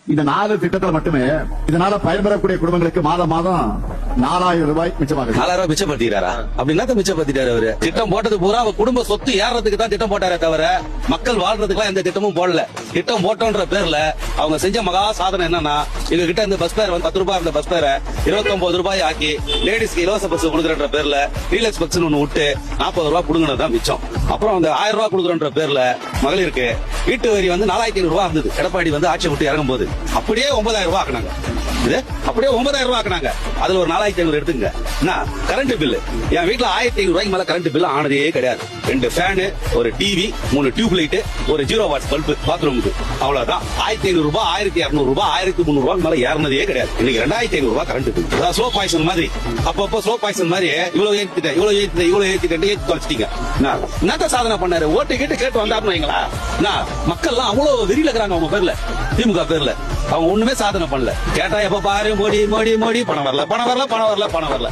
இந்த 4 திட்டத்தில் மட்டுமே இதனால பயன்பெறக்கூடிய குடும்பங்களுக்கு மாதம் 4000 ரூபாய் மிச்சமாகுது. 4000 ரூபாய் மிச்சப்படுத்திக்கிறாரா? அப்படி என்னத்த மிச்சப்படுத்திட்டாரு அவரு? திட்டம் போட்டது பூரா அவர் குடும்ப சொத்து ஏறதுக்கு தான் திட்டம் போட்டாரே தவிர மக்கள் வாழ்றதுக்குலாம் எந்த திட்டமும் போடல. திட்டம் போட்டோன்ற பேர்ல அவங்க செஞ்ச மகா சாதனை என்னன்னா, எங்க கிட்ட இந்த பஸ் பேர் வந்து 10 ரூபாய் இருந்த பஸ் பேரை 29 ரூபாய் ஆக்கி லேடிஸ்க்கு இலவச பஸ் கொடுக்குறன்ற பேர்ல ரீலக்ஸ் பஸ் ஒண்ணு விட்டு 40 ரூபாய் புடுங்கினதான் மிச்சம். அப்புறம் அந்த 1000 ரூபாய் கொடுக்குறன்ற பேர்ல மகளிருக்கு வீட்டு வரி வந்து 4500 ரூபாய் இருந்தது. எடப்பாடி வந்து ஆட்சி விட்டு இறங்கும் போது அப்படியே 9000 ரூபாய் ஆக்குனாங்க. அப்படியே 9000 ரூபாய் ஆக்குனாங்க. அதுல ஒரு 4500 எடுத்துங்க. கரண்ட் பில்லு என் வீட்டுல 1500 ரூபாய்க்கு மேல கரண்ட் பில் ஆனதே கிடையாது. 2 ஃபேனு, ஒரு டிவி, 3 டியூப் லைட், ஒரு 0 வாட்ஸ் பல்பு பாத்ரூமுக்கு, அவ்வளவுதான். 1500 ரூபாய், 1200 ரூபாய், 1300 ரூபாய் மேல ஏறினதே கிடையாது. இன்னைக்கு 2500 ரூபாய் கரண்ட் பில். அதான் ஸ்லோ பாய்சன் மாதிரி, அப்பப்போ ஸ்லோ பாய்சன் மாதிரி இவ்வளவு ஏத்திட்டேன் ஏத்தி தொலைச்சிட்டீங்க. என்னத்த சாதனை பண்ணாரு? ஓட்டு கேட்டு வந்தாருன்னு வைங்களா, மக்கள் அவ்வளவு வெறியில இருக்கிறாங்க அவங்க பேர்ல, திமுக பேர்ல. அவங்க ஒண்ணுமே சாதனை பண்ணல. கேட்டா எப்ப பாரு மோடி மோடி மோடி, பணம் வரல பணம் வரல பணம் வரல பணம் வரல.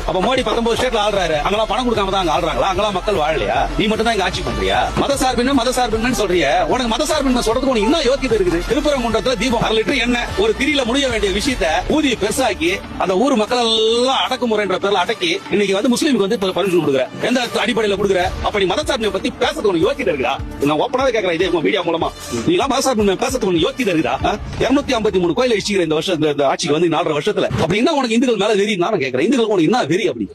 அப்ப மோடி 19 ஸ்டேட்ல ஆள்றாரு, அங்கெல்லாம் பணம் கொடுக்காம தான் அங்க ஆள்றாங்களா? அங்கெல்லாம் மக்கள் வாழலையா? நீ மட்டும் தான் இங்க ஆட்சி பண்றியா? மதசார்பின்மை சொல்றிய, உனக்கு மதசார்பின்மை சொல்றதுக்கு உனக்கு இன்னும் யோக்கியதை இருக்குது. திருப்பரங்குன்றத்துல தீபம் 1/2 லிட்டர் எண்ணெய் ஒரு திரியில முடிய வேண்டிய விஷயத்த ஊதிய பெருசாக்கி அந்த ஊர் மக்கள் எல்லாம் அடக்குமுறைன்ற பேர்ல அடக்கி இன்னைக்கு வந்து முஸ்லீமுக்கு வந்து பர்மிஷன் கொடுக்குற, எந்த அடிப்படையில கொடுக்குற? அப்ப நீ மதசார்பின்மை பத்தி பேசுறதுக்கு உனக்கு யோக்கியதை இருக்குதா? நான் ஓப்பனாவே கேட்கறேன், இதே மீடியா மூலமா நீ எல்லாம் மதசார்பின்மை பேசுறதுக்கு உனக்கு யோக்கியதை இருக்குதா? 253 கோயில் வச்சுக்கிற இந்த வருஷம், இந்த ஆட்சிக்கு வந்து 4.5 வருஷத்துல. அப்படின்னா உனக்கு இந்துக்கள் மேல வெறி நான் கேட்கிறேன். இந்துக்கள் உனக்கு என்ன வெறி? அப்படி